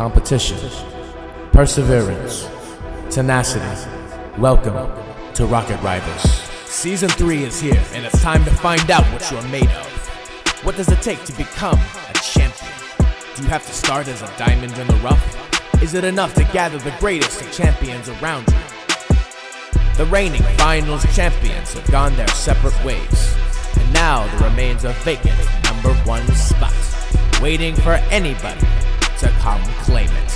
competition, perseverance, tenacity. Welcome to Rocket Rivals. Season 3 is here, and it's time to find out what you're made of. What does it take to become a champion? Do you have to start as a diamond in the rough? Is it enough to gather the greatest of champions around you? The reigning finals champions have gone their separate ways, and now there remains a vacant number 1 spot, waiting for anybody to come claim it.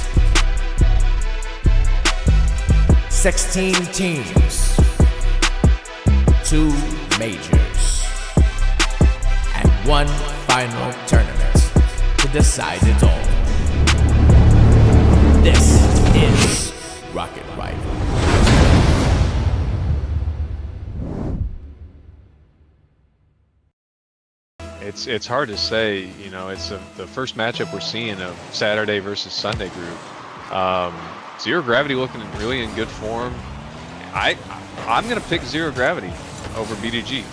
16 teams, 2 majors, and 1 final tournament to decide it all. This is Rocket Rivals. It's hard to say, you know. It's the first matchup we're seeing of Saturday versus Sunday group. Zero Gravity looking really in good form. I'm gonna pick Zero Gravity over BDG.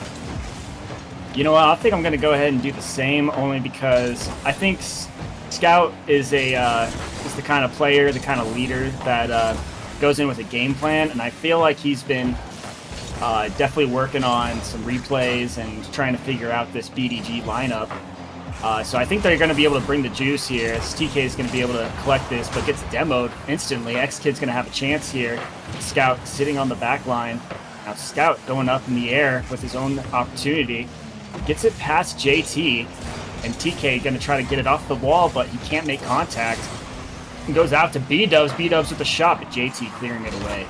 You know what? I think I'm gonna go ahead and do the same, only because I think Scout is the kind of player, the kind of leader that goes in with a game plan, and I feel like he's been definitely working on some replays and trying to figure out this BDG lineup. So I think they're going to be able to bring the juice here, as TK is going to be able to collect this, but gets demoed instantly. X-Kid's going to have a chance here. Scout sitting on the back line. Now Scout going up in the air with his own opportunity. Gets it past JT, and TK going to try to get it off the wall, but he can't make contact. He goes out to B-Dubs. B-Dubs with the shot, but JT clearing it away.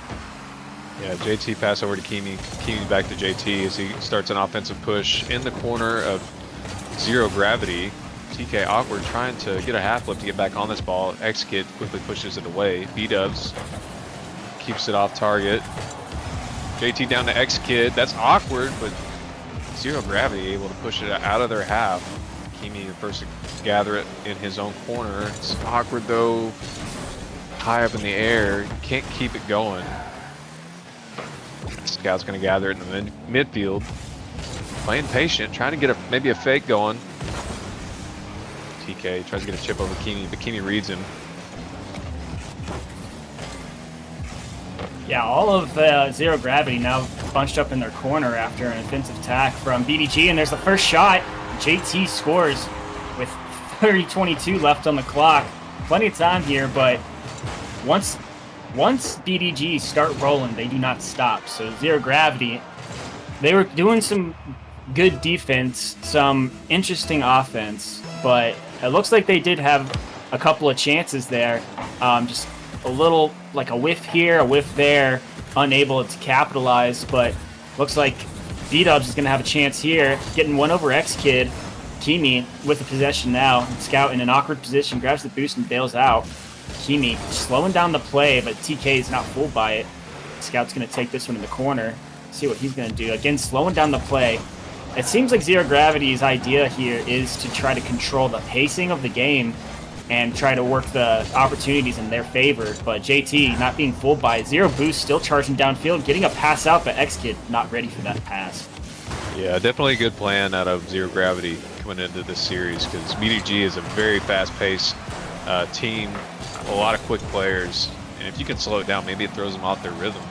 Yeah, JT pass over to Kimi. Kimi back to JT as he starts an offensive push in the corner of Zero Gravity. TK awkward, trying to get a half flip to get back on this ball. X-Kid quickly pushes it away. B-Dubs keeps it off target. JT down to X-Kid. That's awkward, but Zero Gravity able to push it out of their half. Kimi the first to gather it in his own corner. It's awkward though, high up in the air. Can't keep it going. Scout's going to gather it in the midfield. Playing patient, trying to get maybe a fake going. TK tries to get a chip over Kimi, but Kimi reads him. Yeah, all of Zero Gravity now bunched up in their corner after an offensive attack from BDG, and there's the first shot. JT scores with 30:22 left on the clock. Plenty of time here, but once BDG start rolling, they do not stop. So Zero Gravity, they were doing some good defense, some interesting offense, but it looks like they did have a couple of chances there. Just a little, like a whiff here, a whiff there, unable to capitalize, but looks like B-Dubs is going to have a chance here, getting one over X-Kid. Kimi with the possession now. Scout in an awkward position, grabs the boost and bails out. Kimi slowing down the play, but TK is not fooled by it. Scout's going to take this one in the corner, see what he's going to do. Again, slowing down the play. It seems like Zero Gravity's idea here is to try to control the pacing of the game and try to work the opportunities in their favor, but JT not being fooled by it. Zero Boost still charging downfield, getting a pass out, but X-Kid not ready for that pass. Yeah, definitely a good plan out of Zero Gravity coming into this series, because BDG is a very fast-paced team, a lot of quick players, and if you can slow it down, maybe it throws them off their rhythm,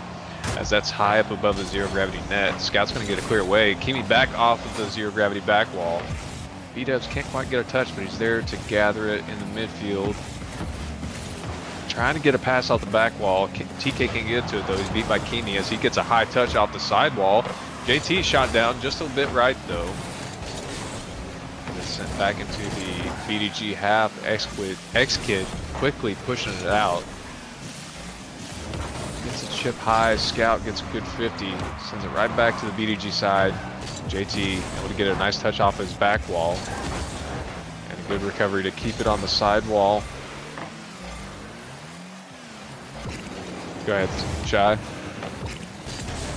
as that's high up above the Zero Gravity net. Scout's going to get a clear away. Kimi back off of the Zero Gravity back wall. B-Dubs can't quite get a touch, but he's there to gather it in the midfield. Trying to get a pass out the back wall. TK can't get to it though. He's beat by Kimi as he gets a high touch off the side wall. JT shot down just a bit right though. It's sent back into the BDG half. X-Kid quickly pushing it out. Gets a chip high. Scout gets a good 50. Sends it right back to the BDG side. JT able to get a nice touch off his back wall. And a good recovery to keep it on the side wall. Go ahead, Shy.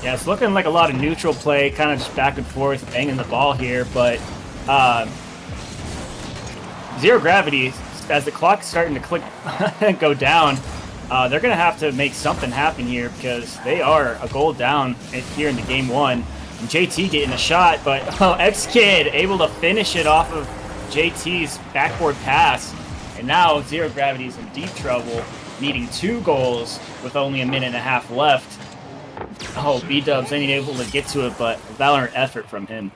Yeah, it's looking like a lot of neutral play, kind of just back and forth, banging the ball here, but Zero Gravity, as the clock's starting to click and go down, they're going to have to make something happen here, because they are a goal down here in the game 1. And JT getting a shot, but X-Kid able to finish it off of JT's backboard pass. And now Zero Gravity is in deep trouble, needing 2 goals with only a minute and a half left. Oh, B-Dubs ain't able to get to it, but valiant effort from him.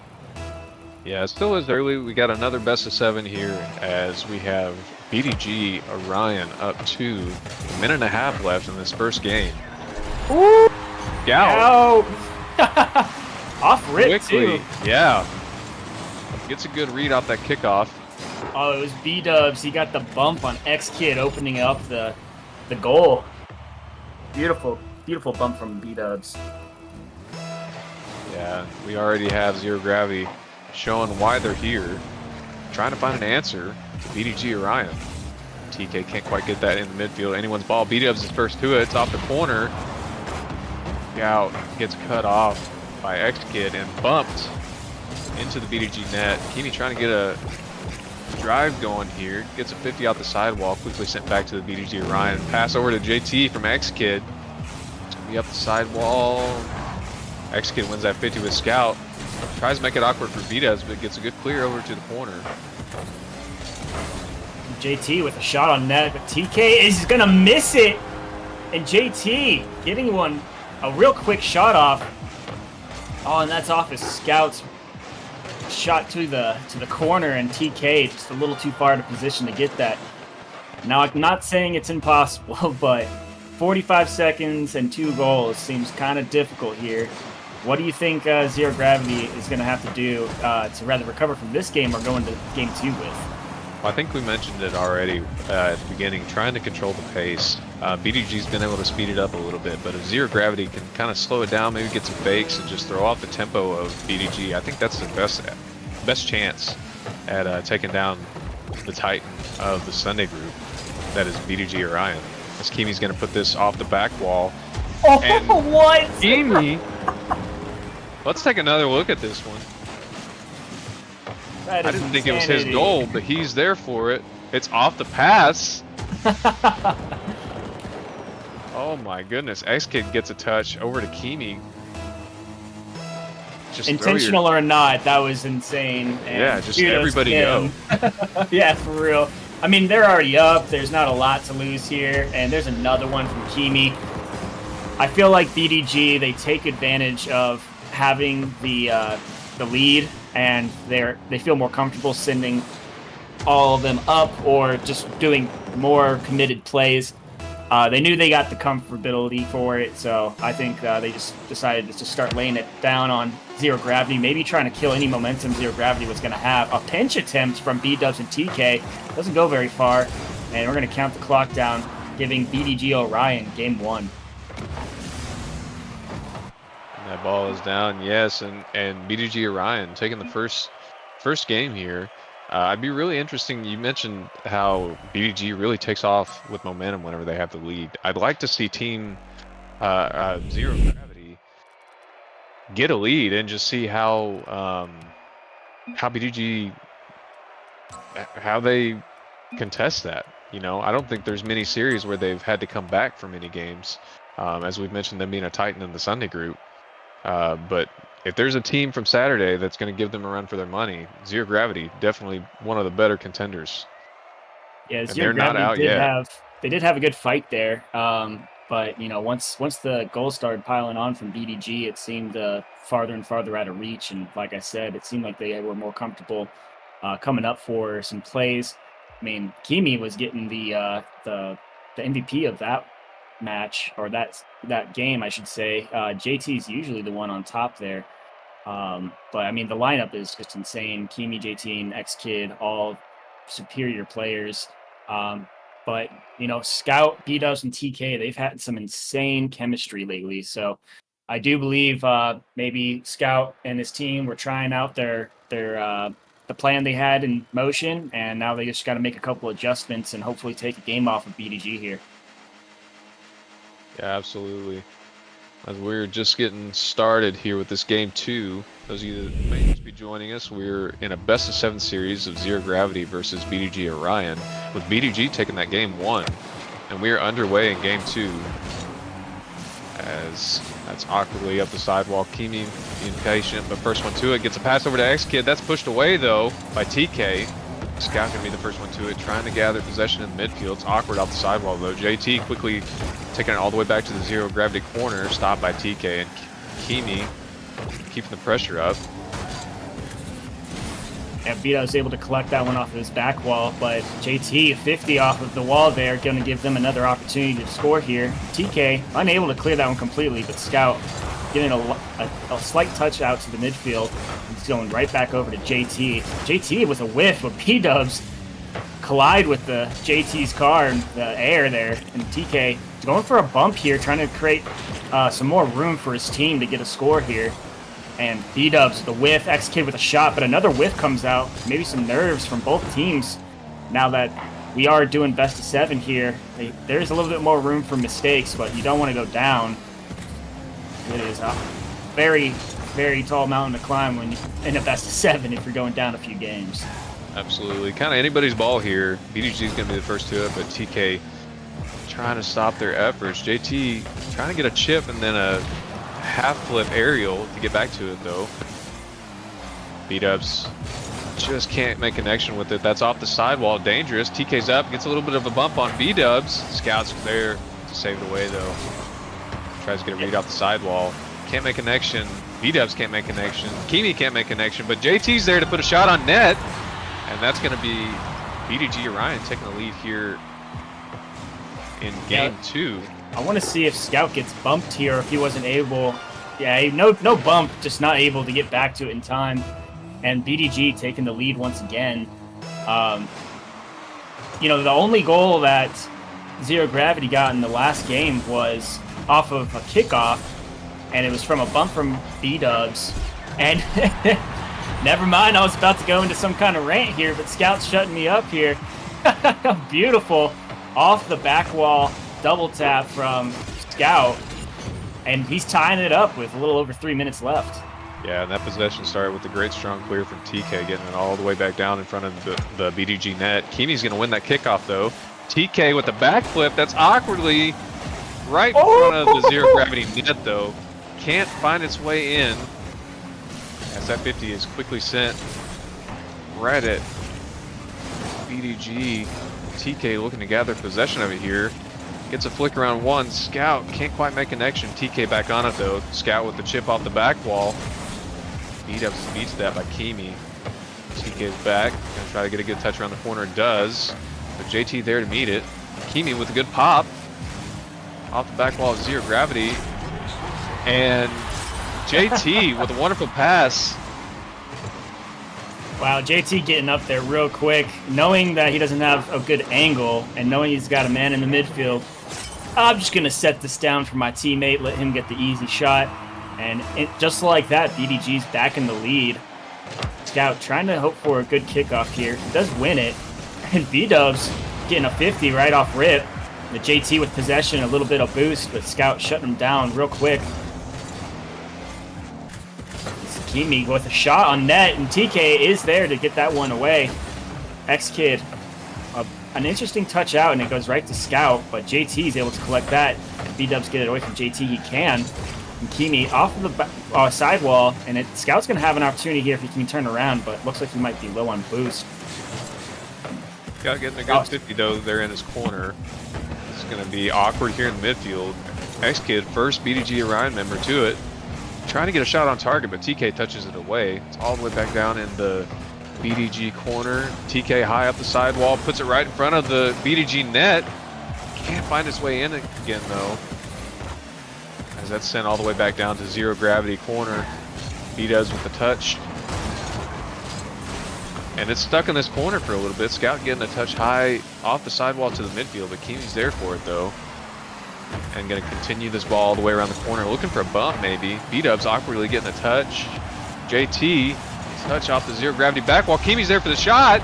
Yeah, it still is early. We got another best of 7 here as we have BDG Orion up 2. A minute and a half left in this first game. Ooh! Gout. Off rip, Quickly. too. Yeah. Gets a good read off that kickoff. Oh, it was B-Dubs. He got the bump on X-Kid opening up the goal. Beautiful, beautiful bump from B-Dubs. Yeah, we already have Zero Gravity showing why they're here, trying to find an answer to BDG Orion. TK can't quite get that in the midfield. Anyone's ball. B-Dubs is first to it. It's off the corner. Gout gets cut off by X-Kid and bumped into the BDG net. Keeney trying to get a drive going here. Gets a 50 out the sidewall. Quickly sent back to the BDG Orion. Pass over to JT from X-Kid. It's going to be up the sidewall. X-Kid wins that 50 with Scout. Tries to make it awkward for B-Dubs, but gets a good clear over to the corner. JT with a shot on net, but TK is going to miss it. And JT getting a real quick shot off. Oh, and that's off his Scout's shot to the corner, and TK just a little too far to position to get that. Now, I'm not saying it's impossible, but 45 seconds and 2 goals seems kind of difficult here. What do you think Zero Gravity is going to have to do to rather recover from this game or go into game 2 with? Well, I think we mentioned it already at the beginning, trying to control the pace. BDG's been able to speed it up a little bit, but if Zero Gravity can kind of slow it down, maybe get some fakes and just throw off the tempo of BDG, I think that's the best chance at taking down the Titan of the Sunday group, that is BDG Orion. As Kimi's going to put this off the back wall. Oh, and what? Kimi, let's take another look at this one. That I is didn't think it was his insanity. goal, but he's there for it. It's off the pass. Oh my goodness. X-Kid gets a touch over to Kimi. Just Intentional or not, that was insane. And yeah, just kudos everybody to him. Yeah, for real. I mean, they're already up. There's not a lot to lose here. And there's another one from Kimi. I feel like BDG, they take advantage of having the lead, and they feel more comfortable sending all of them up or just doing more committed plays. They knew they got the comfortability for it, so I think they just decided to start laying it down on Zero Gravity, maybe trying to kill any momentum Zero Gravity was going to have. A pinch attempt from B-Dubs and TK doesn't go very far, and we're going to count the clock down, giving BDG Orion game 1. And that ball is down, yes, and BDG Orion taking the first game here. I'd be really interesting. You mentioned how BDG really takes off with momentum whenever they have the lead. I'd like to see Team Zero Gravity get a lead and just see how BDG, how they contest that. You know, I don't think there's many series where they've had to come back from any games. As we've mentioned, them being a Titan in the Sunday group. But if there's a team from Saturday that's going to give them a run for their money, Zero Gravity, definitely one of the better contenders. Yeah, And Zero they're not out Gravity yet. they did have a good fight there. But you know, once the goals started piling on from BDG, it seemed farther and farther out of reach. And like I said, it seemed like they were more comfortable coming up for some plays. I mean, Kimi was getting the MVP of that match, or that game, I should say. JT's usually the one on top there. But I mean, the lineup is just insane. Kimi, JT, and X-Kid, all superior players. But you know, Scout, B-Dubs, and TK, they've had some insane chemistry lately. So I do believe maybe Scout and his team were trying out the plan they had in motion, and now they just got to make a couple adjustments and hopefully take a game off of BDG here. Yeah, absolutely. As we're just getting started here with this game 2, those of you that may just be joining us, we're in a best of 7 series of Zero Gravity versus BDG Orion, with BDG taking that game 1, and we are underway in game 2. As that's awkwardly up the sidewalk, Kimi being patient, but first one to it, gets a pass over to X-Kid. That's pushed away though by TK. Scout gonna be the first one to it, trying to gather possession in the midfield. It's awkward off the sidewall though. JT quickly taking it all the way back to the zero gravity corner, stopped by TK, and Kimi keeping the pressure up. And Vito was able to collect that one off of his back wall, but JT 50 off of the wall there, going to give them another opportunity to score here. TK unable to clear that one completely, but Scout getting a slight touch out to the midfield. He's going right back over to JT. JT with a whiff, but P-Dubs collide with the JT's car in the air there, and TK going for a bump here, trying to create some more room for his team to get a score here. And B-Dubs, the whiff, X-Kid with a shot, but another whiff comes out. Maybe some nerves from both teams now that we are doing best of 7 here. There's a little bit more room for mistakes, but you don't want to go down. It is a very, very tall mountain to climb when you're in a best of 7 if you're going down a few games. Absolutely. Kind of anybody's ball here. BDG is going to be the first to it, but TK trying to stop their efforts. JT trying to get a chip and then a half flip aerial to get back to it though. B-Dubs just can't make connection with it. That's off the sidewall, dangerous. TK's up, gets a little bit of a bump on B-Dubs. Scout's there to save it away though. Tries to get a read off the sidewall. Can't make connection. B-Dubs can't make connection. Kimi can't make connection, but JT's there to put a shot on net. And that's going to be BDG Orion taking the lead here in game 2. I want to see if Scout gets bumped here, or if he wasn't able. Yeah, no bump, just not able to get back to it in time. And BDG taking the lead once again. You know, the only goal that Zero Gravity got in the last game was off of a kickoff, and it was from a bump from B-Dubs. And never mind, I was about to go into some kind of rant here, but Scout's shutting me up here. Beautiful off the back wall double tap from Scout, and he's tying it up with a little over 3 minutes left. Yeah, and that possession started with a great strong clear from TK, getting it all the way back down in front of the BDG net. Kimi's going to win that kickoff though. TK with the backflip, that's awkwardly right in front of the zero gravity net though. Can't find its way in, as that 50 is quickly sent right at BDG. TK looking to gather possession of it here. Gets a flick around one. Scout can't quite make connection. TK back on it though. Scout with the chip off the back wall. B-Dubs beats that by Kimi. TK's back. Gonna try to get a good touch around the corner. Does. But JT there to meet it. Kimi with a good pop. Off the back wall of zero gravity. And JT with a wonderful pass. Wow, JT getting up there real quick, knowing that he doesn't have a good angle and knowing he's got a man in the midfield. I'm just going to set this down for my teammate, let him get the easy shot. And just like that, BDG's back in the lead. Scout trying to hope for a good kickoff here. He does win it. And B-Dubs getting a 50 right off rip. The JT with possession, a little bit of boost, but Scout shutting him down real quick. Kimi with a shot on net, and TK is there to get that one away. X-Kid, an interesting touch out, and it goes right to Scout, but JT is able to collect that. If B-Dubs get it away from JT, he can. And Kimi off of the sidewall, and Scout's going to have an opportunity here if he can turn around, but looks like he might be low on boost. Scout getting a good 50 though there in his corner. It's going to be awkward here in the midfield. X-Kid, first BDG Orion member to it. Trying to get a shot on target, but TK touches it away. It's all the way back down in the BDG corner. TK high up the sidewall, puts it right in front of the BDG net. Can't find its way in again though, as that's sent all the way back down to zero gravity corner. B-Dubs with the touch. And it's stuck in this corner for a little bit. Scout getting a touch high off the sidewall to the midfield, but Kimi's there for it though. And going to continue this ball all the way around the corner, looking for a bump maybe. B-Dubs awkwardly getting a touch. JT, touch off the zero gravity back while Kimi's there for the shot.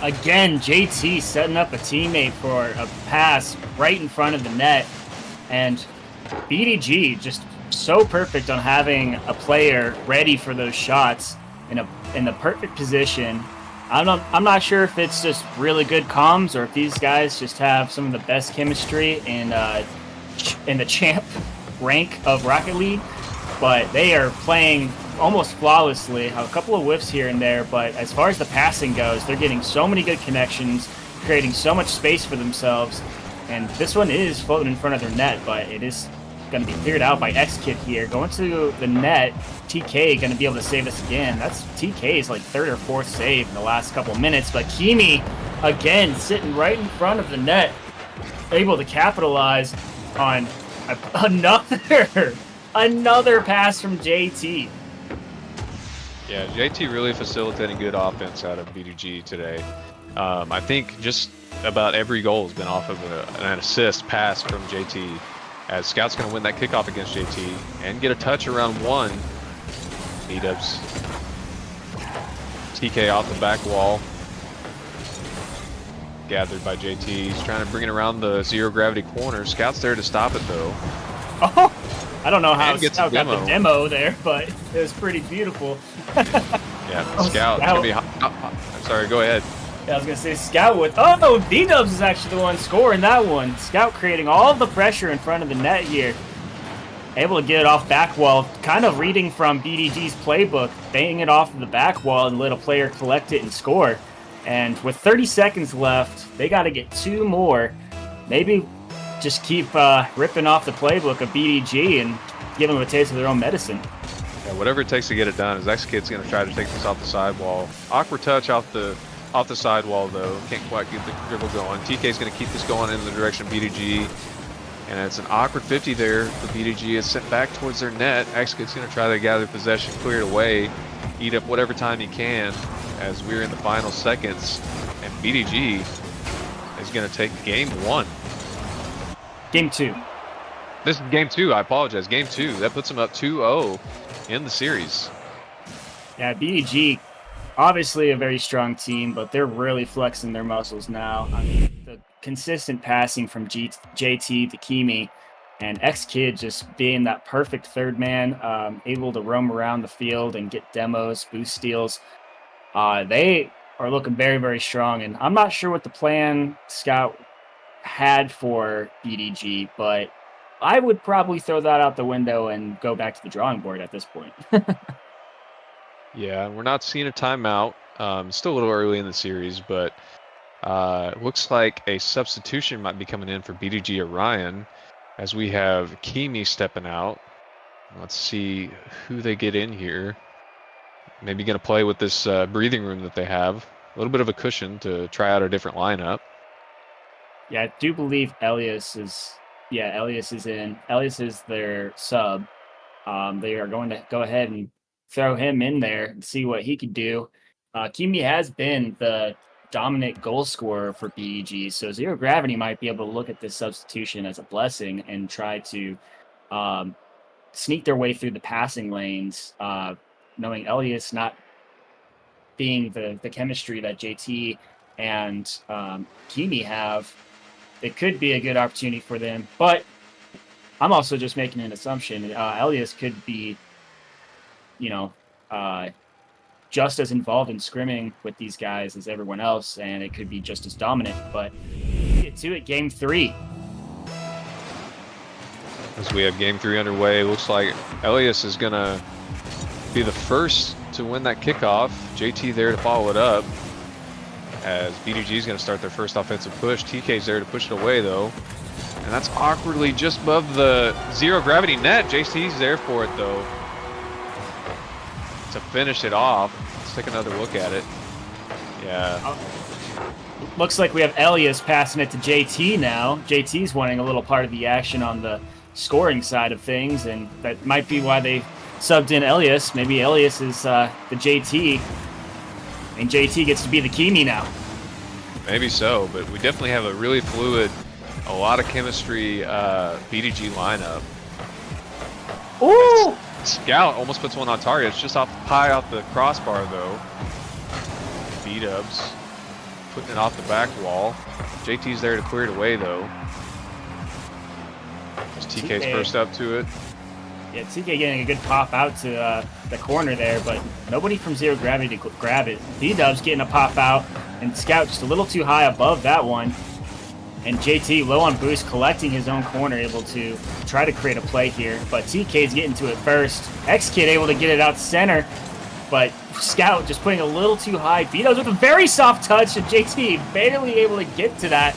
Again, JT setting up a teammate for a pass right in front of the net. And BDG just so perfect on having a player ready for those shots in the perfect position. I'm not sure if it's just really good comms or if these guys just have some of the best chemistry in the champ rank of Rocket League, but they are playing almost flawlessly. A couple of whiffs here and there, but as far as the passing goes, they're getting so many good connections, creating so much space for themselves. And this one is floating in front of their net, but it is going to be cleared out by X-Kid here. Going to the net, TK going to be able to save this again. That's TK's like third or fourth save in the last couple of minutes, but Kimi, again, sitting right in front of the net, able to capitalize on another pass from JT. Yeah, JT really facilitating good offense out of BDG today. I think just about every goal has been off of an assist pass from JT, as Scout's going to win that kickoff against JT and get a touch around one. B-dubs. TK off the back wall. Gathered by JT. He's trying to bring it around the zero gravity corner. Scout's there to stop it though. Oh, I don't know how Scout got the demo there, but it was pretty beautiful. Yeah, Scout. Gonna be hot. Sorry, go ahead. Yeah, I was going to say Scout with... Oh, B-dubs is actually the one scoring that one. Scout creating all of the pressure in front of the net here. Able to get it off back wall. Kind of reading from BDG's playbook. Banging it off of the back wall and let a player collect it and score. And with 30 seconds left, they got to get 2 more. Maybe just keep ripping off the playbook of BDG and give them a taste of their own medicine. Yeah, whatever it takes to get it done. As X-Kid's going to try to take this off the sidewall. Awkward touch off the sidewall though. Can't quite get the dribble going. TK's going to keep this going in the direction of BDG. And it's an awkward 50 there for BDG. It's sent back towards their net. X-Kid's going to try to gather possession, clear it away, eat up whatever time he can as we're in the final seconds. And BDG is going to take game 1. Game 2. This is game 2. I apologize. Game 2. That puts them up 2-0 in the series. Yeah, BDG, obviously a very strong team, but they're really flexing their muscles now. I mean, the consistent passing from JT to Kimi, and X-Kid just being that perfect third man, able to roam around the field and get demos, boost steals. They are looking very, very strong, and I'm not sure what the plan Scout had for BDG, but I would probably throw that out the window and go back to the drawing board at this point. Yeah, we're not seeing a timeout. Still a little early in the series, but looks like a substitution might be coming in for BDG Orion, as we have Kimi stepping out. Let's see who they get in here. Maybe going to play with this breathing room that they have. A little bit of a cushion to try out a different lineup. Yeah, I do believe Elias is in. Elias is their sub. They are going to go ahead and throw him in there and see what he could do. Kimi has been the dominant goal scorer for BDG, so Zero Gravity might be able to look at this substitution as a blessing and try to sneak their way through the passing lanes, knowing Elias not being the chemistry that JT and Kimi have. It could be a good opportunity for them, but I'm also just making an assumption. Elias could be, just as involved in scrimming with these guys as everyone else, and it could be just as dominant. But get to it, game 3. As we have game 3 underway, looks like Elias is going to be the first to win that kickoff. JT there to follow it up, as BDG is going to start their first offensive push. TK's there to push it away, though. And that's awkwardly just above the zero gravity net. JT's there for it, though, to finish it off. Let's take another look at it. Yeah. Looks like we have Elias passing it to JT now. JT's wanting a little part of the action on the scoring side of things, and that might be why they subbed in Elias. Maybe Elias is the JT, and JT gets to be the Kimi now. Maybe so, but we definitely have a really fluid, a lot of chemistry BDG lineup. Ooh! Scout almost puts one on target. It's just high off the crossbar, though. B-dubs putting it off the back wall. JT's there to clear it away, though. Just TK's first up to it. Yeah, TK getting a good pop out to the corner there, but nobody from Zero Gravity to grab it. B-dubs getting a pop out, and Scout just a little too high above that one. And JT, low on boost, collecting his own corner, able to try to create a play here. But TK's getting to it first. X-Kid able to get it out center. But Scout just putting a little too high. B-Dubs with a very soft touch, and JT barely able to get to that.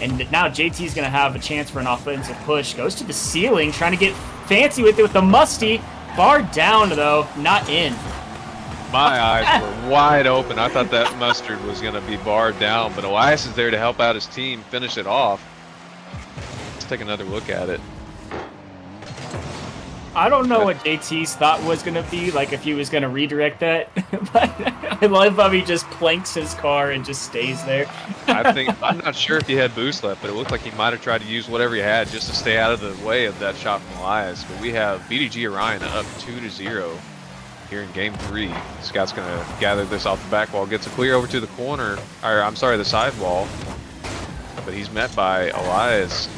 And now JT's going to have a chance for an offensive push. Goes to the ceiling, trying to get fancy with it with the musty. Bar down, though, not in. My eyes were wide open. I thought that mustard was going to be barred down, but Elias is there to help out his team finish it off. Let's take another look at it. I don't know what JT's thought was going to be, like if he was going to redirect that. But I love how he just planks his car and just stays there. I'm not sure if he had boost left, but it looked like he might have tried to use whatever he had just to stay out of the way of that shot from Elias. But we have BDG Orion up 2-0 here in game 3. Scout's going to gather this off the back wall, gets a clear over to the corner, or I'm sorry, the side wall. But he's met by Elias.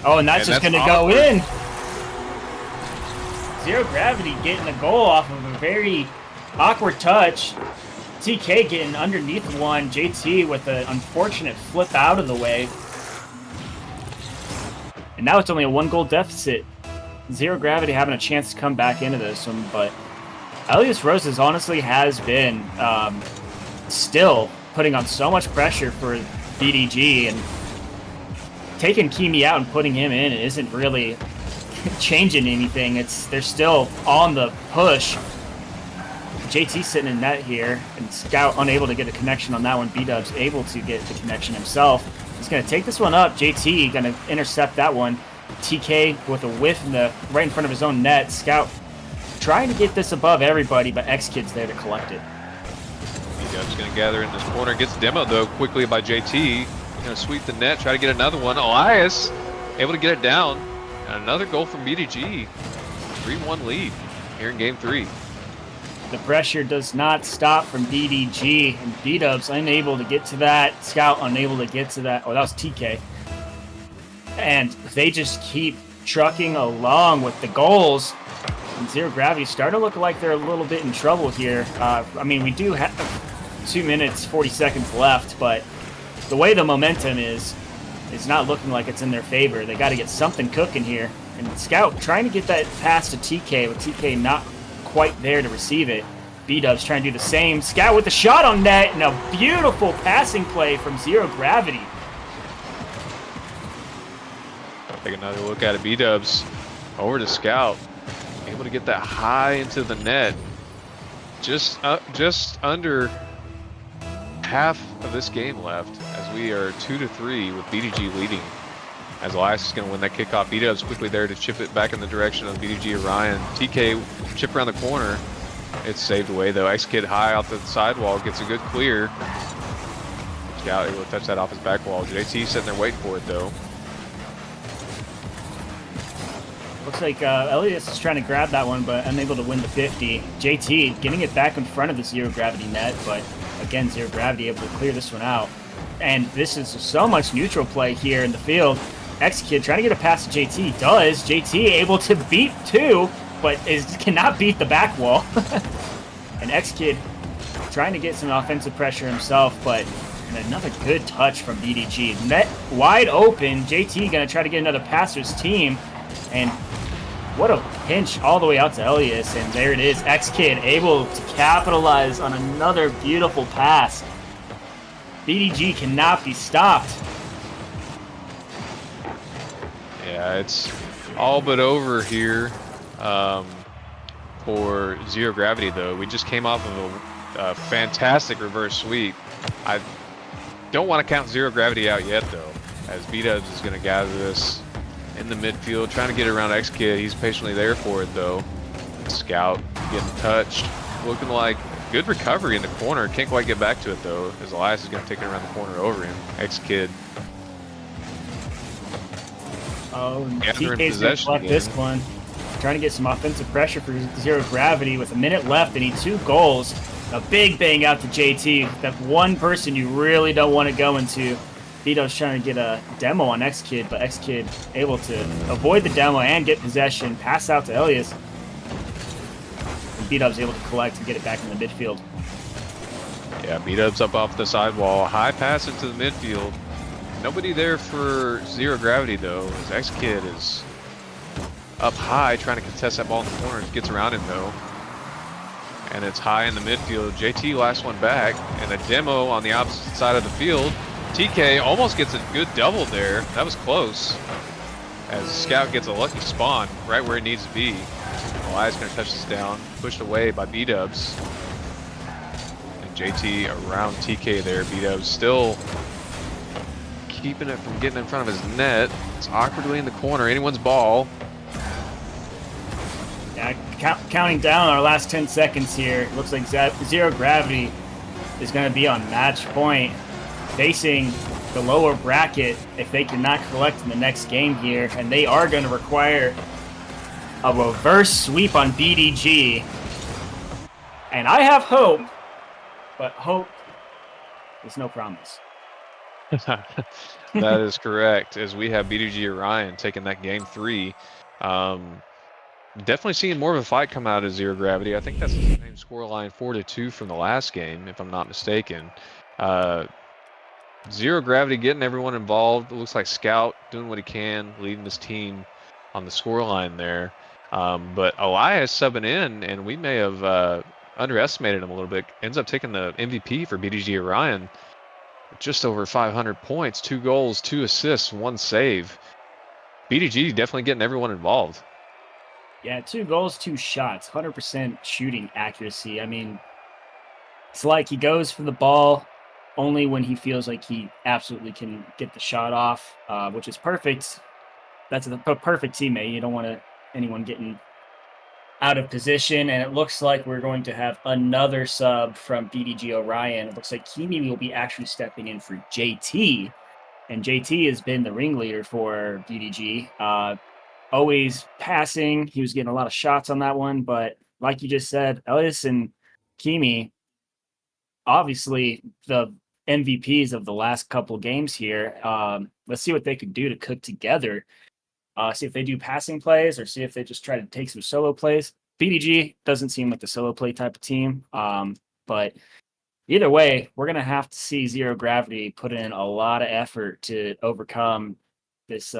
Oh, and that's just going to go in. Zero Gravity getting the goal off of a very awkward touch. TK getting underneath one. JT with an unfortunate flip out of the way. And now it's only a 1-goal deficit. Zero Gravity having a chance to come back into this one, but Elias Roses honestly has been still putting on so much pressure for BDG, and taking Kimi out and putting him in isn't really changing anything. They're still on the push. JT sitting in net here, and Scout unable to get a connection on that one. B-Dub's able to get the connection himself. He's going to take this one up. JT going to intercept that one. TK with a whiff right in front of his own net. Scout trying to get this above everybody, but X-Kid's there to collect it. B-Dub's going to gather in this corner. Gets demoed, though, quickly by JT. Going to sweep the net, try to get another one. Elias able to get it down. And another goal from BDG. 3-1 lead here in game 3. The pressure does not stop from BDG, and B-Dubs unable to get to that. Scout unable to get to that. Oh, that was TK. And they just keep trucking along with the goals. And Zero Gravity starting to look like they're a little bit in trouble here. I mean, we do have 2 minutes, 40 seconds left, but the way the momentum is not looking like it's in their favor. They got to get something cooking here. And Scout trying to get that pass to TK, with TK not quite there to receive it. B-Dubs trying to do the same. Scout with the shot on net, and a beautiful passing play from Zero Gravity. Take another look at it. B-Dubs over to Scout. Able to get that high into the net. Just under half of this game left, as we are 2-3 with BDG leading. As Elias is going to win that kickoff. B-Dubs quickly there to chip it back in the direction of BDG Orion. TK chip around the corner. It's saved away though. X-Kid high out the sidewall, gets a good clear. Scout able to touch that off his back wall. JT sitting there waiting for it though. Looks like Elias is trying to grab that one, but unable to win the 50. JT getting it back in front of the Zero Gravity net, but again, Zero Gravity able to clear this one out. And this is so much neutral play here in the field. X-Kid trying to get a pass to JT. Does. JT able to beat two, but cannot beat the back wall. And X-Kid trying to get some offensive pressure himself, but another good touch from BDG. Net wide open. JT going to try to get another pass to his team. And what a pinch all the way out to Elias. And there it is. X-Kid able to capitalize on another beautiful pass. BDG cannot be stopped. Yeah, it's all but over here for Zero Gravity, though. We just came off of a fantastic reverse sweep. I don't want to count Zero Gravity out yet, though, as B-Dubs is going to gather this in the midfield, trying to get around X-Kid. He's patiently there for it, though. Scout getting touched. Looking like good recovery in the corner. Can't quite get back to it, though, as Elias is going to take it around the corner over him. X-Kid. Oh, TK's going to collect this one. Trying to get some offensive pressure for Zero Gravity with a minute left. They need 2 goals. A big bang out to JT. That one person you really don't want to go into. B-Dub's trying to get a demo on X-Kid, but X-Kid able to avoid the demo and get possession. Pass out to Elias. And B-Dub's able to collect and get it back in the midfield. Yeah, B-Dub's up off the sidewall. High pass into the midfield. Nobody there for zero gravity though, as X-Kid is up high trying to contest that ball in the corner. Gets around him though. And it's high in the midfield. JT last one back, and a demo on the opposite side of the field. TK almost gets a good double there. That was close. As Scout gets a lucky spawn right where it needs to be. Elias gonna touch this down, pushed away by B-Dubs. And JT around TK there. B-Dubs still keeping it from getting in front of his net. It's awkwardly in the corner. Anyone's ball. Yeah, counting down our last 10 seconds here. It looks like zero gravity is going to be on match point, facing the lower bracket if they cannot collect in the next game here, and they are going to require a reverse sweep on BDG. And I have hope, but hope is no promise. That is correct, as we have BDG Orion taking that game 3. Definitely seeing more of a fight come out of zero gravity. I think that's the same scoreline, 4-2 from the last game, if I'm not mistaken. Zero gravity getting everyone involved. It looks like Scout doing what he can, leading his team on the scoreline there. But Elias subbing in, and we may have underestimated him a little bit. Ends up taking the MVP for BDG Orion. Just over 500 points, 2 goals, 2 assists, 1 save. BDG definitely getting everyone involved. Yeah, 2 goals, 2 shots, 100% shooting accuracy. I mean, it's like he goes for the ball only when he feels like he absolutely can get the shot off, which is perfect. That's a perfect teammate. You don't want anyone getting out of position. And it looks like we're going to have another sub from BDG Orion. It looks like Kimi will be actually stepping in for JT. And JT has been the ringleader for BDG. Always passing. He was getting a lot of shots on that one. But like you just said, Elias and Kimi, obviously the MVPs of the last couple of games here. Let's see what they could do to cook together. See if they do passing plays or see if they just try to take some solo plays. BDG doesn't seem like the solo play type of team. But either way, we're going to have to see Zero Gravity put in a lot of effort to overcome this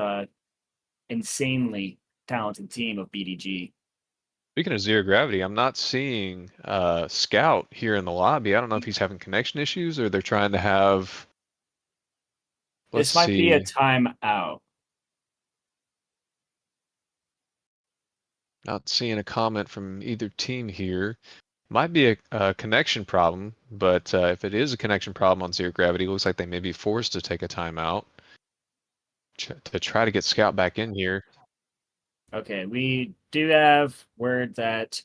insanely talented team of BDG. Speaking of zero gravity, I'm not seeing Scout here in the lobby. I don't know if he's having connection issues or they're trying to have. This might be a timeout. Not seeing a comment from either team here. Might be a connection problem, but if it is a connection problem on zero gravity, it looks like they may be forced to take a timeout to try to get Scout back in here. Okay, we do have word that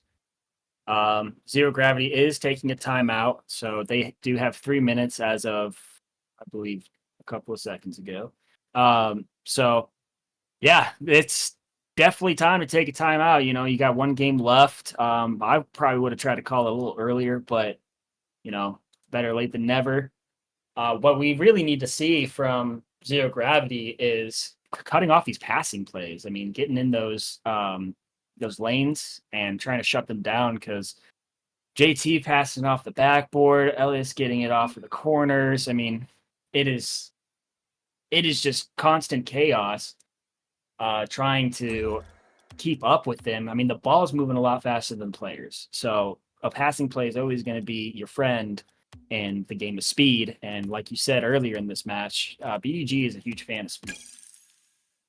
Zero Gravity is taking a timeout, so they do have 3 minutes as of, I believe, a couple of seconds ago. So, yeah, it's definitely time to take a timeout. You know, you got 1 game left. I probably would have tried to call it a little earlier, but, you know, better late than never. What we really need to see from Zero Gravity is cutting off these passing plays. I mean, getting in those lanes and trying to shut them down, because JT passing off the backboard, Elias getting it off of the corners. I mean, it is just constant chaos trying to keep up with them. I mean, the ball's moving a lot faster than players. So a passing play is always going to be your friend in the game of speed. And like you said earlier in this match, BDG is a huge fan of speed.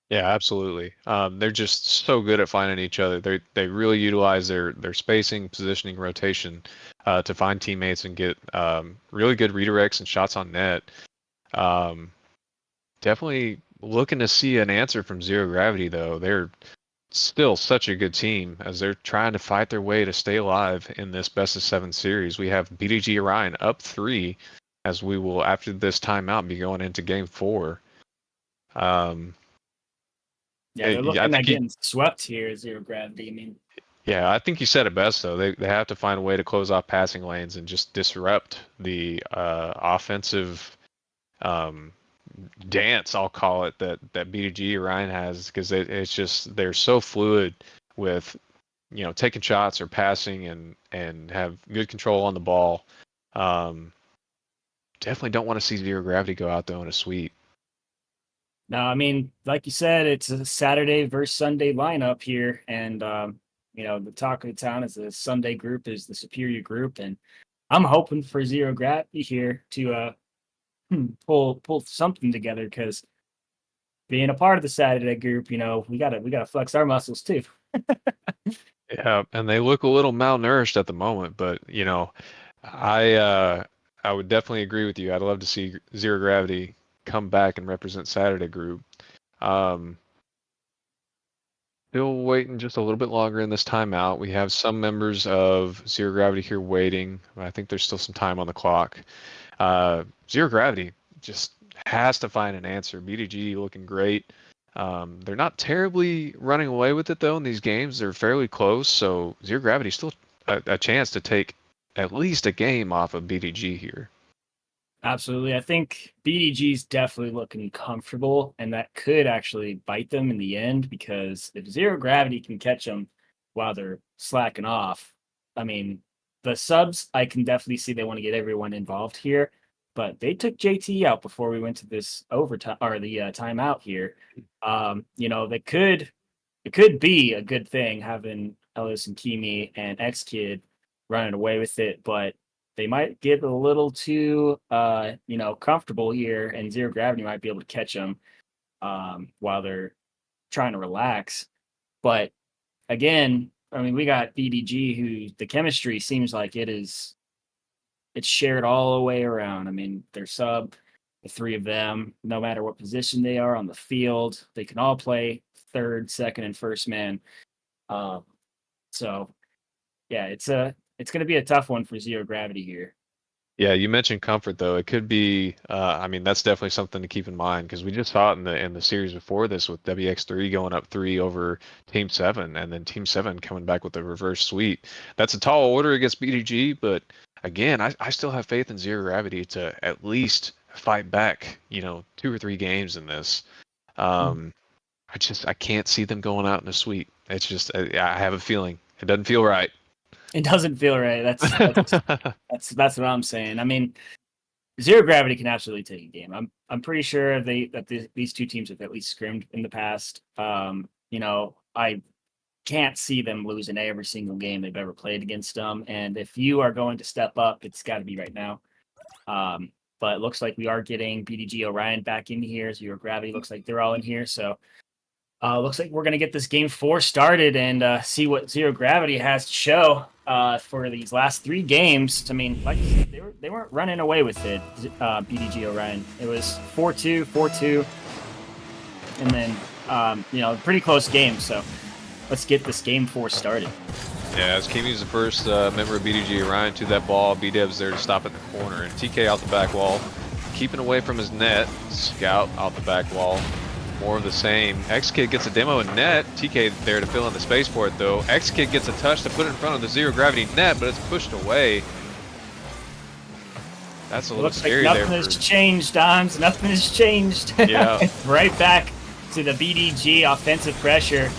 Yeah, absolutely. They're just so good at finding each other. They really utilize their spacing, positioning, rotation to find teammates and get really good redirects and shots on net. Definitely looking to see an answer from Zero Gravity, though. They're still such a good team as they're trying to fight their way to stay alive in this best of 7 series. We have BDG Orion up 3 as we will, after this timeout, be going into game 4. Yeah, they're looking at getting swept here, Zero Gravity. I mean, yeah, I think you said it best, though. They have to find a way to close off passing lanes and just disrupt the offensive dance, I'll call it, that BDG Orion has, because it's just they're so fluid with, you know, taking shots or passing and have good control on the ball. definitely don't want to see Zero Gravity go out though in a sweep. No, I mean, like you said, it's a Saturday versus Sunday lineup here, and the talk of the town is the Sunday group is the superior group, and I'm hoping for Zero Gravity here to pull something together because being a part of the Saturday group, we gotta flex our muscles too. Yeah, and they look a little malnourished at the moment, but I uh, I would definitely agree with you. I'd love to see Zero Gravity come back and represent Saturday Group. Um, Still waiting just a little bit longer in this timeout. We have some members of Zero Gravity here waiting. I think there's still some time on the clock. Zero Gravity just has to find an answer. BDG looking great. They're not terribly running away with it though in these games. They're fairly close, so Zero Gravity still a chance to take at least a game off of BDG here. Absolutely. I think BDG's definitely looking comfortable, and that could actually bite them in the end because if Zero Gravity can catch them while they're slacking off, I mean, the subs, I can definitely see they want to get everyone involved here, but they took JT out before we went to this overtime or the timeout here. It could be a good thing having Ellis and Kimi and X Kid running away with it, but they might get a little too comfortable here, and Zero Gravity might be able to catch them while they're trying to relax. But again, I mean, we got BDG, who the chemistry seems like it's shared all the way around. I mean, their sub, the three of them, no matter what position they are on the field, they can all play third, second, and first man. So yeah, it's going to be a tough one for Zero Gravity here. Yeah, you mentioned comfort though. It could be. I mean, that's definitely something to keep in mind because we just saw it in the series before this with WX3 going up 3 over Team 7, and then Team 7 coming back with a reverse sweep. That's a tall order against BDG, but again, I still have faith in Zero Gravity to at least fight back. 2 or 3 games in this. I can't see them going out in a sweep. It's just I have a feeling it doesn't feel right. It doesn't feel right. That's what I'm saying. I mean, Zero Gravity can absolutely take a game. I'm pretty sure these two teams have at least scrimmed in the past. I can't see them losing every single game they've ever played against them. And if you are going to step up, it's got to be right now. But it looks like we are getting BDG Orion back in here. Zero Gravity looks like they're all in here. So looks like we're going to get this game 4 started and see what Zero Gravity has to show for these last 3 games. I mean, like you said, they weren't running away with it, BDG Orion. It was 4-2, 4-2, and then, pretty close game. So let's get this game 4 started. Yeah, as Kimi's the first member of BDG Orion to that ball, B-Dub's there to stop at the corner, and TK out the back wall, keeping away from his net. Scout out the back wall. More of the same. X-Kid gets a demo in net. TK there to fill in the space for it, though. X-Kid gets a touch to put it in front of the Zero Gravity net, but it's pushed away. That's a little scary there. Nothing has changed, Dons. Nothing has changed. Yeah. Right back to the BDG offensive pressure.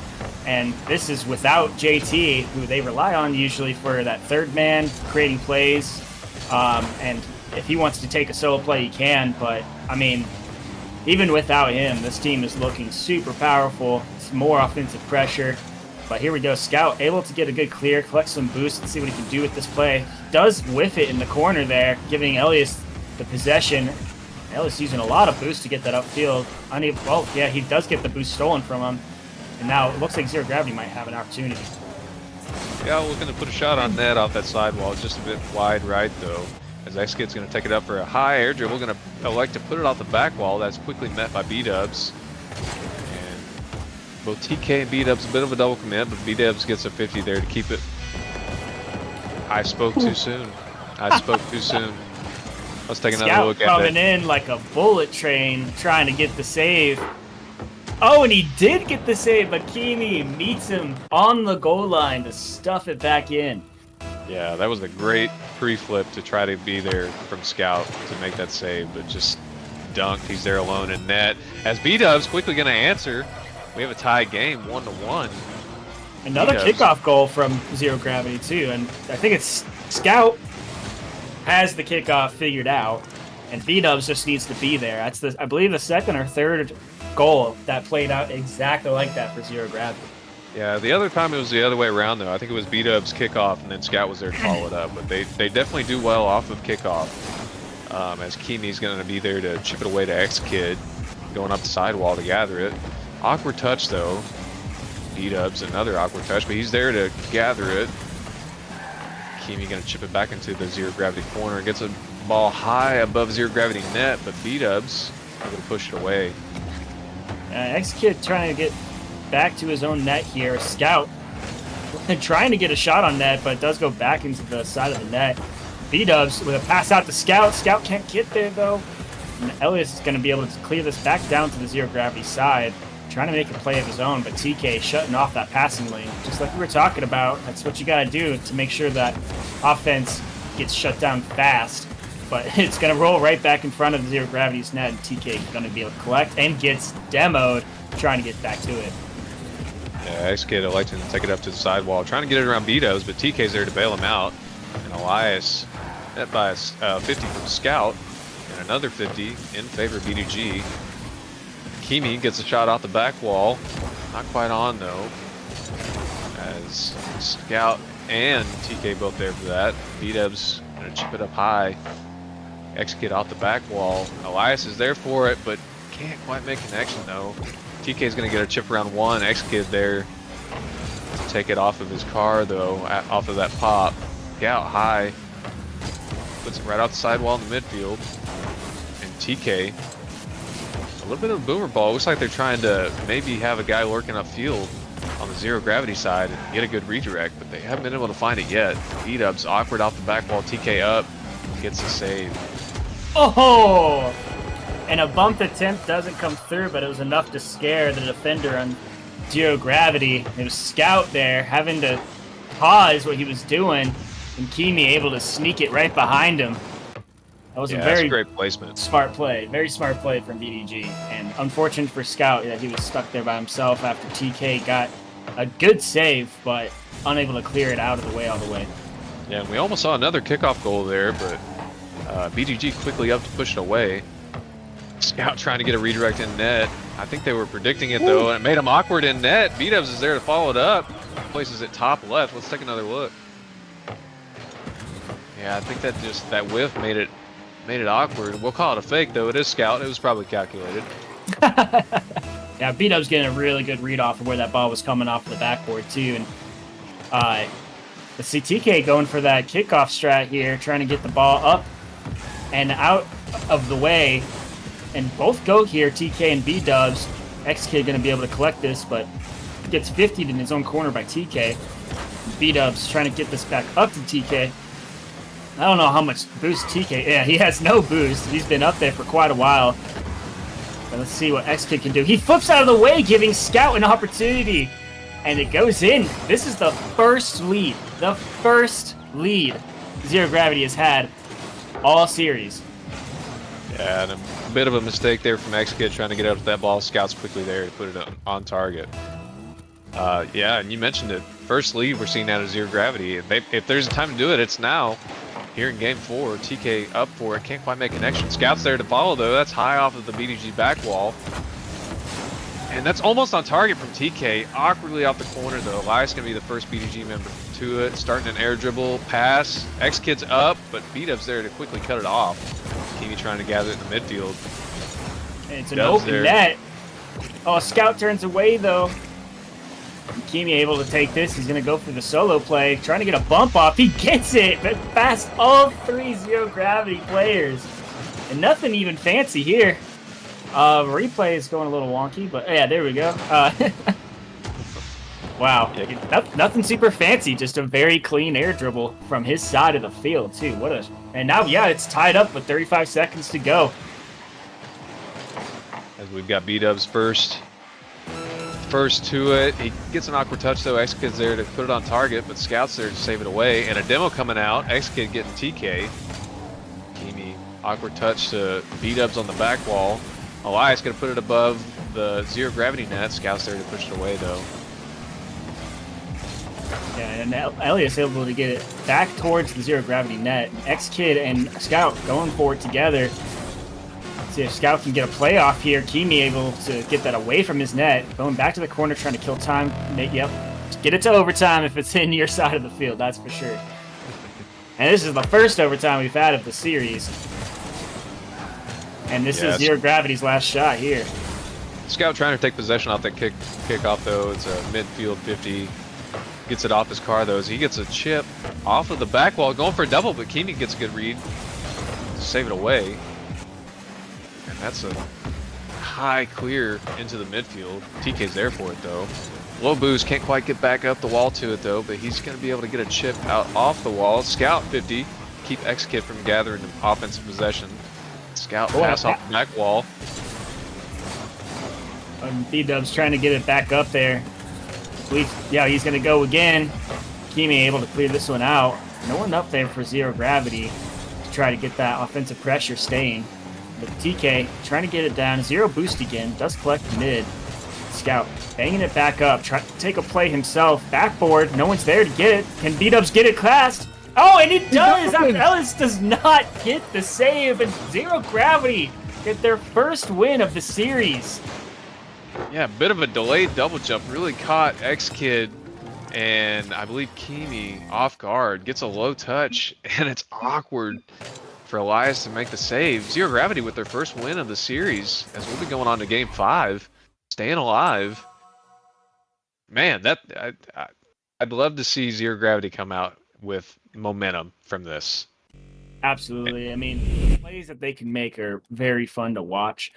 And this is without JT, who they rely on usually for that third man, creating plays. And if he wants to take a solo play, he can. But, I mean, even without him, this team is looking super powerful. It's more offensive pressure. But here we go. Scout able to get a good clear, collect some boost, and see what he can do with this play. Does whiff it in the corner there, giving Elias the possession. Elias using a lot of boost to get that upfield. He does get the boost stolen from him. And now it looks like Zero Gravity might have an opportunity. Yeah, looking to put a shot on net off that sidewall. It's just a bit wide right, though. As X-Kid's going to take it up for a high air dribble, going to elect to put it off the back wall. That's quickly met by B-Dubs. And both TK and B-Dubs a bit of a double commit, but B-Dubs gets a 50 there to keep it. I spoke too soon. Let's take another look at that. Scout coming in like a bullet train, trying to get the save. Oh, and he did get the save, but Kimi meets him on the goal line to stuff it back in. Yeah, that was a great pre-flip to try to be there from Scout to make that save, but just dunked. He's there alone in net. As B-Dub's quickly going to answer, we have a tie game, 1-1. Another kickoff goal from Zero Gravity, too, and I think it's Scout has the kickoff figured out. And B-Dubs just needs to be there. That's I believe the second or third goal that played out exactly like that for Zero Gravity. Yeah, the other time it was the other way around though. I think it was B-Dub's kickoff and then Scout was there to follow it up. But they definitely do well off of kickoff. As Kimi's going to be there to chip it away to X-Kid, going up the sidewall to gather it. Awkward touch though. B-Dub's another awkward touch, but he's there to gather it. Kimi going to chip it back into the Zero Gravity corner. Gets a ball high above Zero Gravity net, but B-Dub's going to push it away. X-Kid trying to get back to his own net here. Scout and trying to get a shot on net, but it does go back into the side of the net. B-Dubs with a pass out to Scout. Scout can't get there though. And Elias is going to be able to clear this back down to the Zero Gravity side, trying to make a play of his own, but TK shutting off that passing lane. Just like we were talking about, that's what you got to do to make sure that offense gets shut down fast. But it's going to roll right back in front of the Zero Gravity's net, and TK is going to be able to collect and gets demoed trying to get back to it. Yeah, X-Kid electing to take it up to the sidewall, trying to get it around B-Dubs, but TK's there to bail him out. And Elias net by a 50 from Scout, and another 50 in favor of BDG. Kimi gets a shot off the back wall, not quite on though, as Scout and TK both there for that. B-Dubs gonna chip it up high. X-Kid off the back wall. Elias is there for it, but can't quite make connection though. TK's gonna get a chip around one. X-Kid there to take it off of his car though, off of that pop. Scout high, puts it right off the sidewall in the midfield. And TK, a little bit of a boomer ball. Looks like they're trying to maybe have a guy lurking upfield on the Zero Gravity side and get a good redirect, but they haven't been able to find it yet. B-Dubs awkward off the back wall. TK up, gets a save. Oh! And a bumped attempt doesn't come through, but it was enough to scare the defender on Zero Gravity. It was Scout there having to pause what he was doing, and Kimi able to sneak it right behind him. That was a very great placement. Smart play. Very smart play from BDG. And unfortunate for Scout that he was stuck there by himself after TK got a good save, but unable to clear it out of the way all the way. Yeah, and we almost saw another kickoff goal there, but BDG quickly up to push it away. Scout trying to get a redirect in net. I think they were predicting it though, and it made him awkward in net. B-Dubs is there to follow it up. Places it top left. Let's take another look. Yeah, I think that whiff made it awkward. We'll call it a fake though. It is Scout. It was probably calculated. Yeah, B-Dub's getting a really good read off of where that ball was coming off the backboard too. And let's see, TK going for that kickoff strat here, trying to get the ball up and out of the way. And both go here, TK and B-Dubs. X-Kid going to be able to collect this, but gets 50'd in his own corner by TK. B-Dubs trying to get this back up to TK. I don't know how much boost TK... Yeah, he has no boost. He's been up there for quite a while. But let's see what X-Kid can do. He flips out of the way, giving Scout an opportunity. And it goes in. This is the first lead. The first lead Zero Gravity has had all series. Yeah, and a bit of a mistake there from X-Kid trying to get up to that ball. Scout's quickly there to put it on target. Yeah, and you mentioned it. First lead we're seeing out of Zero Gravity. If there's a time to do it, it's now. Here in game 4, TK up for it. Can't quite make connection. Scout's there to follow though. That's high off of the BDG back wall. And that's almost on target from TK. Awkwardly off the corner though. Elias going to be the first BDG member to it. Starting an air dribble pass. X-Kid's up, but B-Dub's there to quickly cut it off. Kimi trying to gather it in the midfield. And it's an open net. Oh, Scout turns away though. Kimi able to take this. He's going to go for the solo play. Trying to get a bump off. He gets it, but past all 3 Zero Gravity players. And nothing even fancy here. Replay is going a little wonky, but yeah, there we go. Wow. Nothing super fancy. Just a very clean air dribble from his side of the field, too. And now, yeah, it's tied up with 35 seconds to go. As we've got B-Dubs first to it. He gets an awkward touch though. X-Kid's there to put it on target, but Scout's there to save it away. And a demo coming out. X-Kid getting TK. Kimi, awkward touch to B-Dubs on the back wall. Elias gonna put it above the Zero Gravity net. Scout's there to push it away though. Yeah, and Elias able to get it back towards the Zero Gravity net. X-Kid and Scout going for it together. See if Scout can get a playoff here. Kimi able to get that away from his net. Going back to the corner, trying to kill time. Yep. Get it to overtime if it's in your side of the field, that's for sure. And this is the first overtime we've had of the series. And this is Zero Gravity's last shot here. Scout trying to take possession off that kickoff, though. It's a midfield 50. Gets it off his car, though, as he gets a chip off of the back wall. Going for a double, but Kimi gets a good read to save it away. And that's a high clear into the midfield. TK's there for it, though. Low boost, can't quite get back up the wall to it, though, but he's going to be able to get a chip out off the wall. Scout 50. Keep X-Kid from gathering offensive possession. Scout pass off the back wall. B-Dub's trying to get it back up there. Yeah, he's going to go again. Kimi able to clear this one out. No one up there for Zero Gravity to try to get that offensive pressure staying. But TK trying to get it down. Zero boost again. Does collect mid. Scout banging it back up. Try to take a play himself. Backboard. No one's there to get it. Can B-Dubs get it classed? Oh, and it does! Ellis does not get the save. And Zero Gravity get their first win of the series. Yeah, bit of a delayed double jump. Really caught X-Kid and I believe Kimi off guard. Gets a low touch, and it's awkward for Elias to make the save. Zero Gravity with their first win of the series, as we'll be going on to Game 5. Staying alive. Man, I'd love to see Zero Gravity come out with momentum from this. Absolutely. I mean, the plays that they can make are very fun to watch.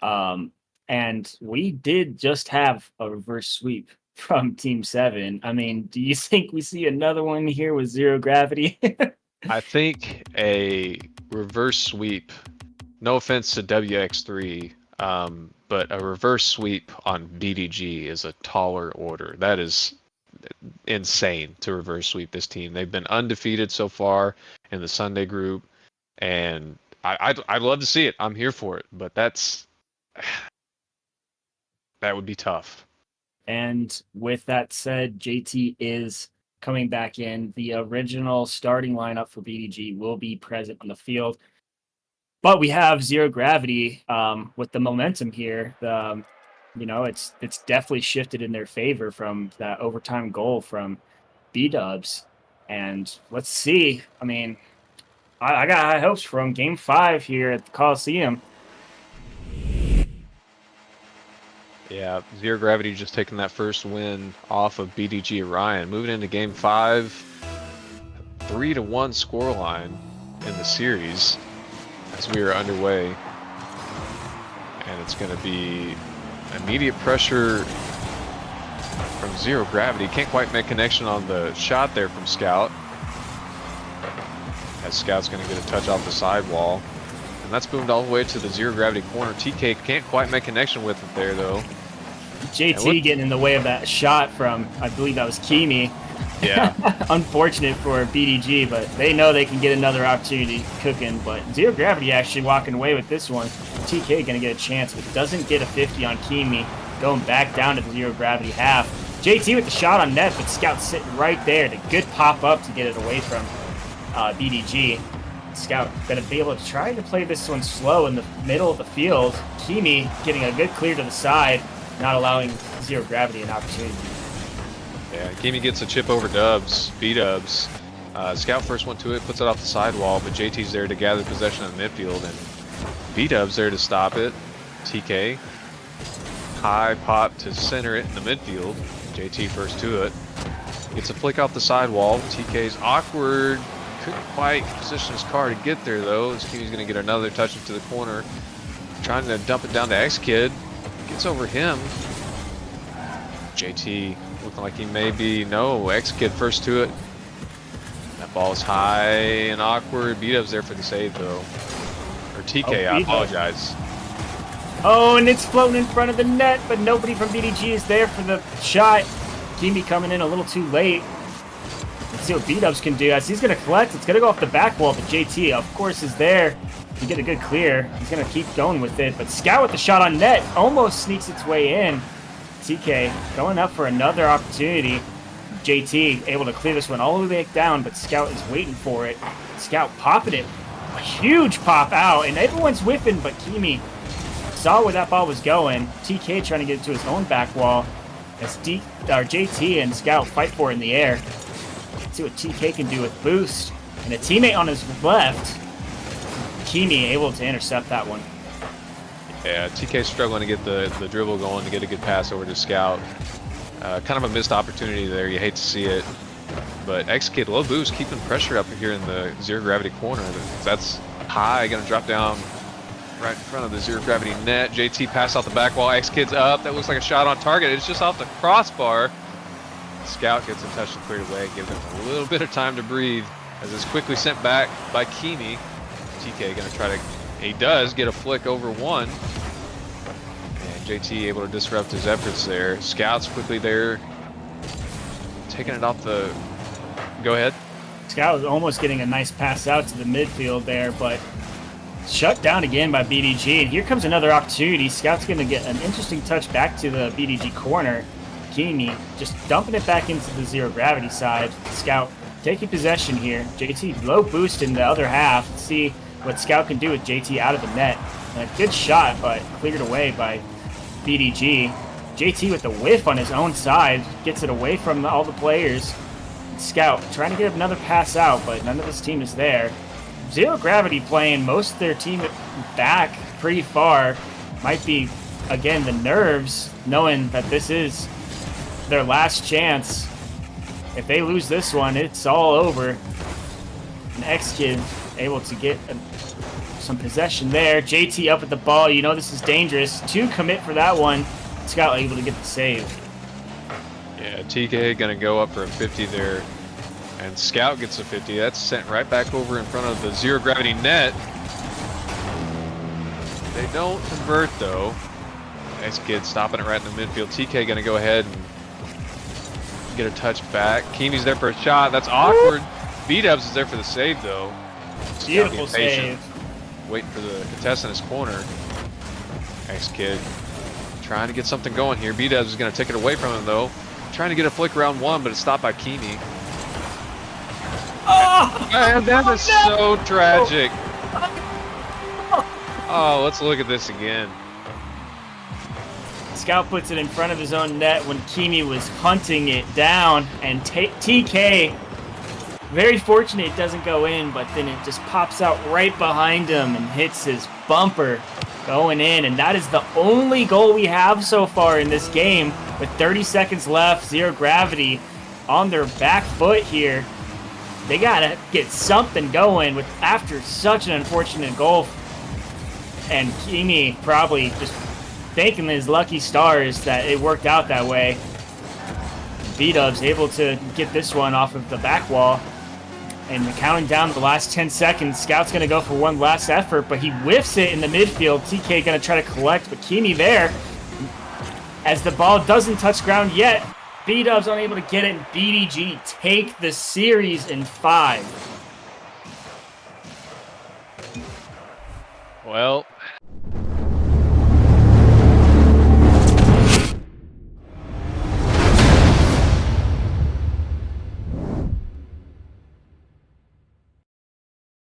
And we did just have a reverse sweep from Team 7. I mean, do you think we see another one here with Zero Gravity? I think a reverse sweep, no offense to WX3, but a reverse sweep on BDG is a taller order. That is insane to reverse sweep this team. They've been undefeated so far in the Sunday group, and I'd love to see it. I'm here for it, but that would be tough. And with that said, JT is coming back in. The original starting lineup for BDG will be present on the field. But we have Zero Gravity with the momentum here. It's definitely shifted in their favor from that overtime goal from B-Dubs. And let's see. I mean, I got high hopes from Game 5 here at the Coliseum. Yeah, Zero Gravity just taking that first win off of BDG Orion. Moving into Game 5, 3-1 scoreline in the series as we are underway. And it's going to be immediate pressure from Zero Gravity. Can't quite make connection on the shot there from Scout. As Scout's going to get a touch off the sidewall. And that's moved all the way to the Zero Gravity corner. TK can't quite make connection with it there, though. JT getting in the way of that shot from, I believe that was Kimi. Yeah. Unfortunate for BDG, but they know they can get another opportunity cooking. But Zero Gravity actually walking away with this one. TK going to get a chance, but doesn't get a 50 on Kimi. Going back down to the Zero Gravity half. JT with the shot on net, but Scout sitting right there. The good pop up to get it away from BDG. Scout going to be able to try to play this one slow in the middle of the field. Kimi getting a good clear to the side, not allowing Zero Gravity an opportunity. Yeah, Kimi gets a chip over Dubs, B-Dubs. Scout first went to it, puts it off the sidewall, but JT's there to gather possession in the midfield, and B-Dubs there to stop it. TK, high pop to center it in the midfield. JT first to it. Gets a flick off the sidewall. TK's awkward. Couldn't quite position his car to get there, though. This Kimi's going to get another touch into the corner. Trying to dump it down to X-Kid. Gets over him. JT looking like he may be... No, X-Kid first to it. That ball is high and awkward. B-Dub's there for the save, though. Or TK, I apologize. Oh, and it's floating in front of the net, but nobody from BDG is there for the shot. Kimi coming in a little too late. Let's see what B-Dubs can do. As he's going to collect, it's going to go off the back wall, but JT, of course, is there to get a good clear. He's going to keep going with it, but Scout with the shot on net almost sneaks its way in. TK going up for another opportunity. JT able to clear this one all the way back down, but Scout is waiting for it. Scout popping it A huge pop out, and everyone's whiffing, but Kimi saw where that ball was going. TK trying to get it to his own back wall as JT and Scout fight for it in the air. Let's see what TK can do with boost. And a teammate on his left, Kimi, able to intercept that one. Yeah, TK struggling to get the dribble going to get a good pass over to Scout. Kind of a missed opportunity there. You hate to see it. But X-Kid, low boost, keeping pressure up here in the zero gravity corner. That's high, gonna drop down right in front of the zero gravity net. JT pass off the back wall, X-Kid's up. That looks like a shot on target. It's just off the crossbar. Scout gets a touch and cleared away, gives him a little bit of time to breathe as it's quickly sent back by Kimi. TK gonna try to, he does get a flick over one. And JT able to disrupt his efforts there. Scout's quickly there, taking it off the, go ahead. Scout was almost getting a nice pass out to the midfield there, but shut down again by BDG. And here comes another opportunity. Scout's going to get an interesting touch back to the BDG corner. Kimi just dumping it back into the zero gravity side. Scout taking possession here. JT low boost in the other half. Let's see what Scout can do with JT out of the net. And a good shot, but cleared away by BDG. JT with the whiff on his own side, gets it away from all the players. Scout trying to get another pass out, but none of his team is there. Zero Gravity playing most of their team back pretty far. Might be, again, the nerves, knowing that this is their last chance. If they lose this one, it's all over. And X-Kid able to get some possession there. JT up at the ball. You know this is dangerous. 2 commit for that one. Scout able to get the save. Yeah, TK gonna go up for a 50 there, and Scout gets a 50. That's sent right back over in front of the zero gravity net. They don't convert though. X-Kid stopping it right in the midfield. TK gonna go ahead and get a touch back. Kimi's there for a shot. That's awkward. B-Dubs is there for the save though. Beautiful save. Waiting for the contest in his corner. X-Kid trying to get something going here. B-Dubs is going to take it away from him though. Trying to get a flick round one, but it's stopped by Kimi. Oh! Man, that is so tragic. Oh, let's look at this again. Scout puts it in front of his own net when Kimi was hunting it down, and TK, very fortunate it doesn't go in, but then it just pops out right behind him and hits his bumper going in, and that is the only goal we have so far in this game. With 30 seconds left, Zero Gravity on their back foot here. They gotta get something going with after such an unfortunate goal. And Kimi probably just thanking his lucky stars that it worked out that way. B-Dubs able to get this one off of the back wall. And counting down the last 10 seconds, Scout's going to go for one last effort, but he whiffs it in the midfield. TK going to try to collect, but Kimi there. As the ball doesn't touch ground yet, B-Dubs unable to get it, and BDG take the series in 5. Well,